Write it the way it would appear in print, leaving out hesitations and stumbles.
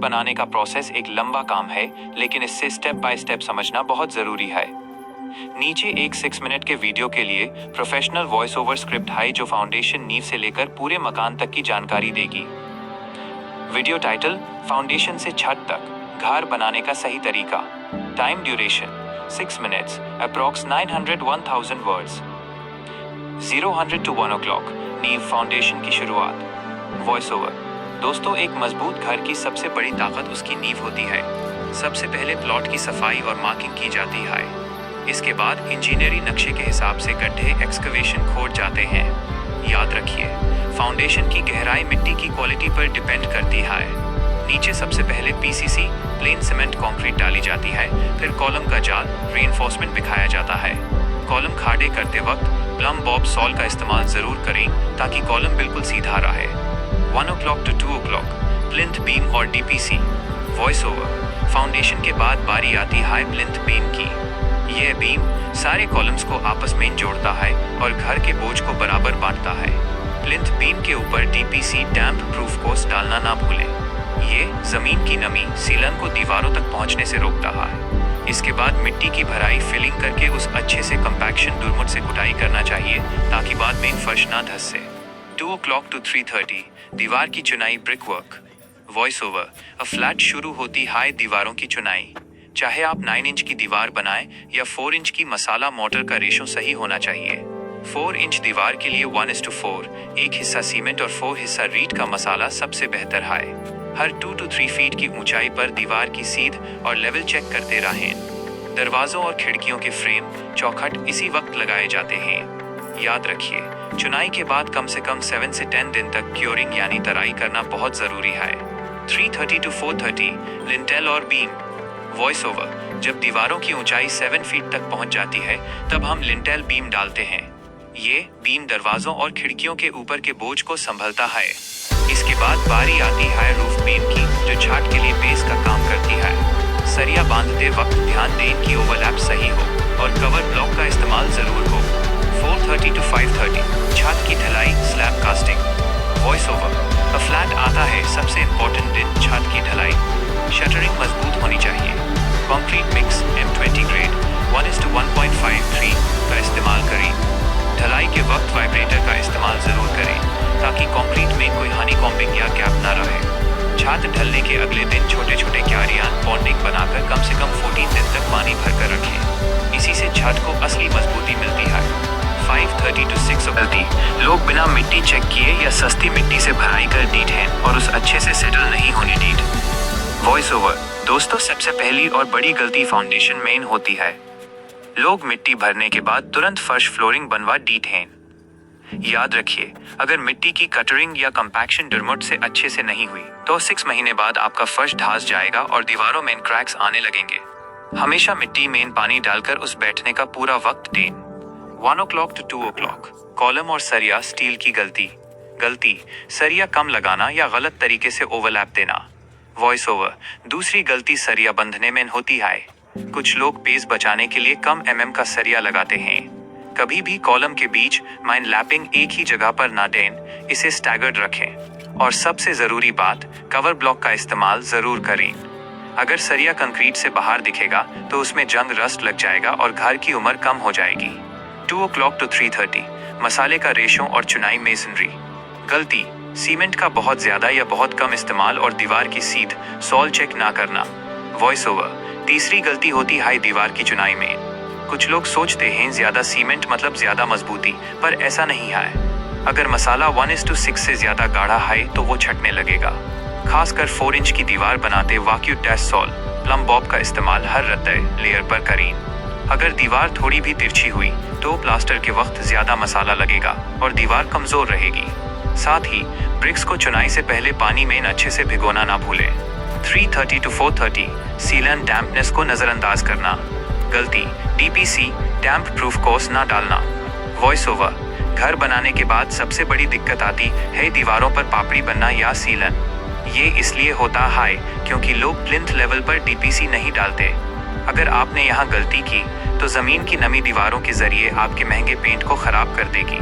बनाने का प्रोसेस एक लंबा काम है, लेकिन इससे स्टेप बाय स्टेप समझना बहुत जरूरी है। नीचे एक 6 मिनट के वीडियो के लिए प्रोफेशनल वॉइस ओवर स्क्रिप्ट है जो फाउंडेशन नींव से लेकर पूरे मकान तक की जानकारी देगी। वीडियो टाइटल: फाउंडेशन से छत तक घर बनाने का सही तरीका। Time duration 6 minutes, approx 900-1000 words. 0 to 1 o'clock नींव फाउंडेशन की शुरुआत। वॉइस ओवर: दोस्तों, एक मजबूत घर की सबसे बड़ी ताकत उसकी नींव होती है। सबसे पहले प्लॉट की सफाई और मार्किंग की जाती है। इसके बाद इंजीनियरिंग नक्शे के हिसाब से गड्ढे एक्सकवेशन खोद जाते हैं। याद रखिए, फाउंडेशन की गहराई मिट्टी की क्वालिटी पर डिपेंड करती है। नीचे सबसे पहले पीसीसी प्लेन सीमेंट कंक्रीट डाली जाती है, फिर कॉलम का जाल रीइंफोर्समेंट बिछाया जाता है। कॉलम खाड़े करते वक्त प्लम बॉब सॉल का इस्तेमाल जरूर करें ताकि कॉलम बिल्कुल सीधा रहे। 1 o'clock to 2 o'clock plinth beam और डीपीसी। वॉइस ओवर: फाउंडेशन के बाद बारी आती है प्लिंथ बीम की। यह बीम सारे कॉलम्स को आपस में जोड़ता है और घर के बोझ को बराबर बांटता है। प्लिंथ बीम के ऊपर डीपीसी डैम्प प्रूफ कोर्स डालना ना भूलें। ये जमीन की नमी सीलन को दीवारों तक पहुंचने से रोकता है। इसके बाद मिट्टी की भराई फिलिंग करके उस अच्छे से कंपैक्शन दुरमुट से कुटाई करना चाहिए ताकि बाद में फर्श ना धंस से। 2 o'clock to 3:30 दीवार की चुनाई brick work. Voice over: a flat शुरू होती है दीवारों की चुनाई। चाहे आप 9 इंच की दीवार बनाएं या 4 इंच की, मसाला मोटर का रेशो सही होना चाहिए। 4 इंच दीवार के लिए 1:4, एक हिस्सा सीमेंट और 4 हिस्सा रीट का मसाला सबसे बेहतर है। हर 2 to 3 फीट की ऊंचाई पर दीवार की सीध और लेवल चेक करते रहें। दरवाजों और खिड़कियों के फ्रेम चौखट इसी वक्त लगाए जाते हैं। याद रखिए, चुनाई के बाद कम से कम 7 से 10 दिन तक क्योरिंग यानी तराई करना बहुत जरूरी है। 3:30 to 4:30 लिंटेल और बीम। वॉइस ओवर: जब दीवारों की ऊंचाई 7 फीट तक पहुंच जाती है तब हम लिंटेल बीम डालते हैं। ये बीम दरवाजों और खिड़कियों के ऊपर के बोझ को संभलता है। इसके बाद बारी आती है रूफ बीम की, जो छत के लिए बेस का काम करती है। सरिया बांधते वक्त ध्यान दें कि ओवरलैप सही हो और कवर ब्लॉक का इस्तेमाल जरूर हो। 4:30 to 5:30 छत की ढलाई slab casting. Voice over: a flat आता है सबसे इम्पोर्टेंट दिन छत की ढलाई। शटरिंग मजबूत होनी चाहिए। कंक्रीट मिक्स M20 ग्रेड 1:1.53 का इस्तेमाल करें। ढलाई के वक्त वाइब्रेटर का इस्तेमाल जरूर करें ताकि कंक्रीट में कोई हनीकॉम्बिंग या गैप न रहे। छत ढलने के अगले दिन छोटे छोटे क्यारियान बॉन्डिंग बनाकर कम से कम 14 दिन तक पानी भरकर रखें। इसी से छत को असली मजबूती मिलती है। 5:30 to 6:30 लोग बिना मिट्टी चेक किए या सस्ती मिट्टी से भराई कर डीट हैं और उस अच्छे से सेटल नहीं होने डीट। वॉइस ओवर: दोस्तों, सबसे पहली और बड़ी गलती फाउंडेशन में होती है। लोग मिट्टी भरने के बाद तुरंत फर्श फ्लोरिंग बनवा डीट हैं। याद रखिए, अगर मिट्टी की कटरिंग या कंपैक्शन डरमट से अच्छे से नहीं हुई तो 6 महीने बाद आपका फर्श धंस जाएगा और दीवारों में क्रैक्स आने लगेंगे। हमेशा मिट्टी में पानी डालकर उस बैठने का पूरा वक्त दें। 1 o'clock to 2 o'clock कॉलम और सरिया स्टील की गलती सरिया कम लगाना या गलत तरीके से ओवरलैप देना। वॉइस ओवर: दूसरी गलती सरिया बंधने में होती है। कुछ लोग पेस बचाने के लिए कम mm का सरिया लगाते हैं। कभी भी कॉलम के बीच माइन लैपिंग एक ही जगह पर ना दें, इसे स्टैगर्ड रखें। और सबसे जरूरी बात, कवर ब्लॉक का इस्तेमाल जरूर करें। अगर सरिया कंक्रीट से बाहर दिखेगा तो उसमें जंग रस्ट लग जाएगा और घर की उम्र कम हो जाएगी। 2 o'clock to 3:30 मसाले का रेशो और चुनाई मेसनरी। गलती: सीमेंट का बहुत ज्यादा या बहुत कम इस्तेमाल और दीवार की सीध सॉल चेक ना करना। वॉइस ओवर: तीसरी गलती होती है दीवार की चुनाई में। कुछ लोग सोचते हैं ज्यादा सीमेंट मतलब ज्यादा मजबूती, पर ऐसा नहीं है। अगर मसाला 1:6 से ज्यादा गाढ़ा है तो वो छटने लगेगा। खासकर 4 इंच की दीवार बनाते वाक्यू टेस्ट सॉल प्लम बॉब का इस्तेमाल हर रत्ते लेयर पर करें। अगर दीवार थोड़ी भी तिरछी हुई तो प्लास्टर के वक्त ज्यादा मसाला लगेगा और दीवार कमजोर रहेगी। साथ ही ब्रिक्स को चुनाई से पहले पानी में अच्छे से भिगोना ना भूलें। 3:30 to 4:30 सीलन डैम्पनेस को नजरअंदाज करना। गलती: डीपीसी डैम्प प्रूफ कोर्स ना डालना। वॉइस ओवर: घर बनाने के बाद सबसे बड़ी दिक्कत आती है दीवारों पर पापड़ी बनना या सीलन। ये इसलिए होता है क्योंकि लोग प्लिंथ लेवल पर डीपीसी नहीं डालते। अगर आपने यहाँ गलती की तो जमीन की नमी दीवारों के जरिए आपके महंगे पेंट को खराब कर देगी।